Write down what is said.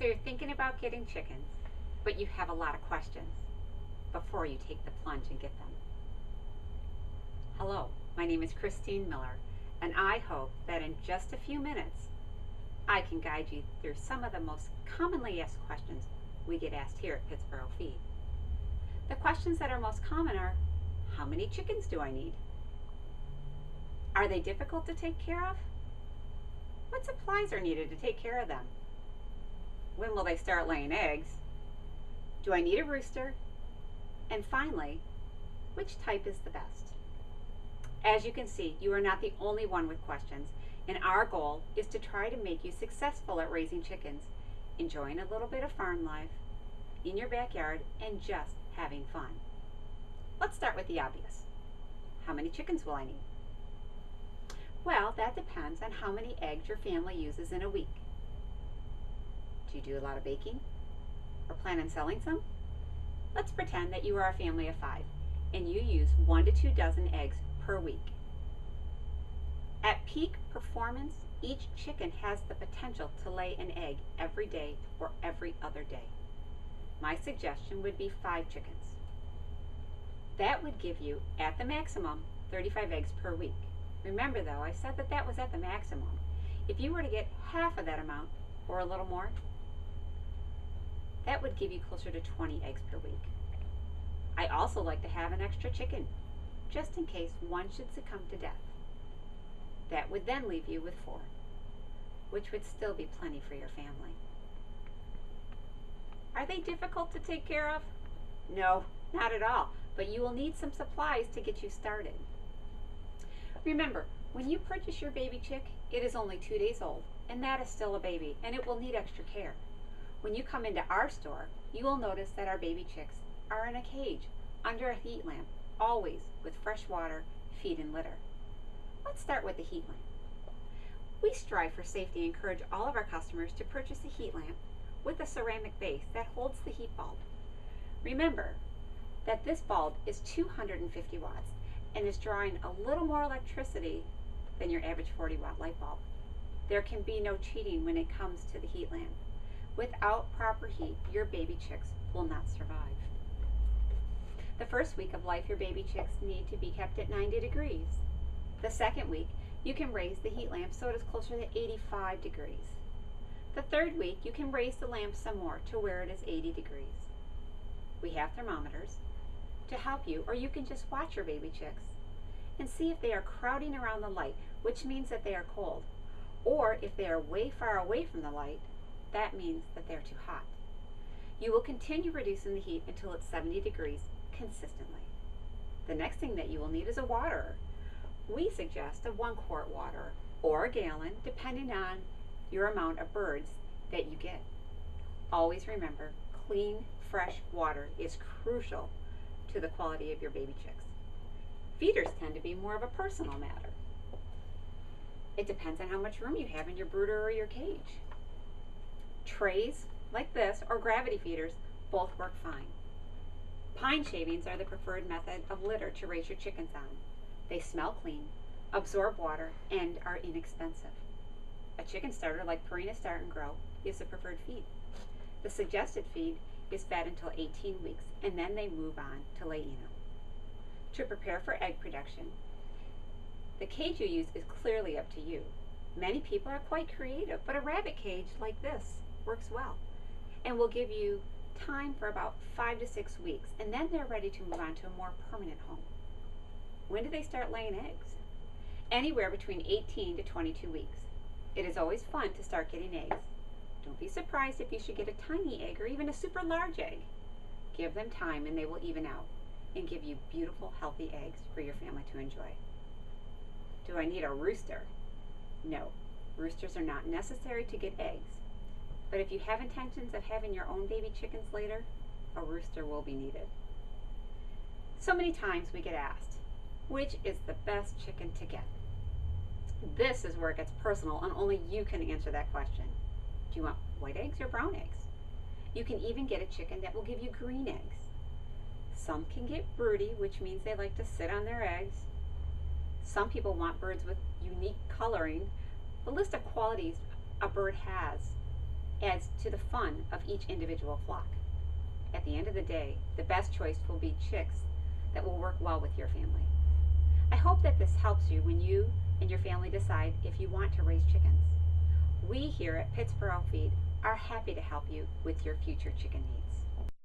So you're thinking about getting chickens, but you have a lot of questions before you take the plunge and get them. Hello, my name is Christine Miller, and I hope that in just a few minutes I can guide you through some of the most commonly asked questions we get asked here at Pittsboro Feed. The questions that are most common are, how many chickens do I need? Are they difficult to take care of? What supplies are needed to take care of them? When will they start laying eggs? Do I need a rooster? And finally, which type is the best? As you can see, you are not the only one with questions, and our goal is to try to make you successful at raising chickens, enjoying a little bit of farm life, in your backyard, and just having fun. Let's start with the obvious. How many chickens will I need? Well, that depends on how many eggs your family uses in a week. Do you do a lot of baking? Or plan on selling some? Let's pretend that you are a family of 5 and you use 1 to 2 dozen eggs per week. At peak performance, each chicken has the potential to lay an egg every day or every other day. My suggestion would be 5 chickens. That would give you, at the maximum, 35 eggs per week. Remember though, I said that that was at the maximum. If you were to get half of that amount, or a little more, that would give you closer to 20 eggs per week. I also like to have an extra chicken, just in case one should succumb to death. That would then leave you with 4, which would still be plenty for your family. Are they difficult to take care of? No, not at all, but you will need some supplies to get you started. Remember, when you purchase your baby chick, it is only 2 days old, and that is still a baby, and it will need extra care. When you come into our store, you will notice that our baby chicks are in a cage under a heat lamp, always with fresh water, feed, and litter. Let's start with the heat lamp. We strive for safety and encourage all of our customers to purchase a heat lamp with a ceramic base that holds the heat bulb. Remember that this bulb is 250 watts and is drawing a little more electricity than your average 40-watt light bulb. There can be no cheating when it comes to the heat lamp. Without proper heat, your baby chicks will not survive. The first week of life, your baby chicks need to be kept at 90 degrees. The second week, you can raise the heat lamp so it is closer to 85 degrees. The third week, you can raise the lamp some more to where it is 80 degrees. We have thermometers to help you, or you can just watch your baby chicks and see if they are crowding around the light, which means that they are cold. Or if they are way far away from the light, that means that they're too hot. You will continue reducing the heat until it's 70 degrees consistently. The next thing that you will need is a waterer. We suggest a 1-quart water or a gallon, depending on your amount of birds that you get. Always remember, clean, fresh water is crucial to the quality of your baby chicks. Feeders tend to be more of a personal matter. It depends on how much room you have in your brooder or your cage. Trays like this or gravity feeders both work fine. Pine shavings are the preferred method of litter to raise your chickens on. They smell clean, absorb water, and are inexpensive. A chicken starter like Purina Start and Grow is the preferred feed. The suggested feed is fed until 18 weeks, and then they move on to lay Eno. To prepare for egg production, the cage you use is clearly up to you. Many people are quite creative, but a rabbit cage like this works well and will give you time for about 5 to 6 weeks, and then they're ready to move on to a more permanent home. When do they start laying eggs? Anywhere between 18 to 22 weeks. It is always fun to start getting eggs. Don't be surprised if you should get a tiny egg or even a super large egg. Give them time and they will even out and give you beautiful, healthy eggs for your family to enjoy. Do I need a rooster? No, roosters are not necessary to get eggs. But if you have intentions of having your own baby chickens later, a rooster will be needed. So many times we get asked, which is the best chicken to get? This is where it gets personal, and only you can answer that question. Do you want white eggs or brown eggs? You can even get a chicken that will give you green eggs. Some can get broody, which means they like to sit on their eggs. Some people want birds with unique coloring. The list of qualities a bird has adds to the fun of each individual flock. At the end of the day, the best choice will be chicks that will work well with your family. I hope that this helps you when you and your family decide if you want to raise chickens. We here at Pittsboro Feed are happy to help you with your future chicken needs.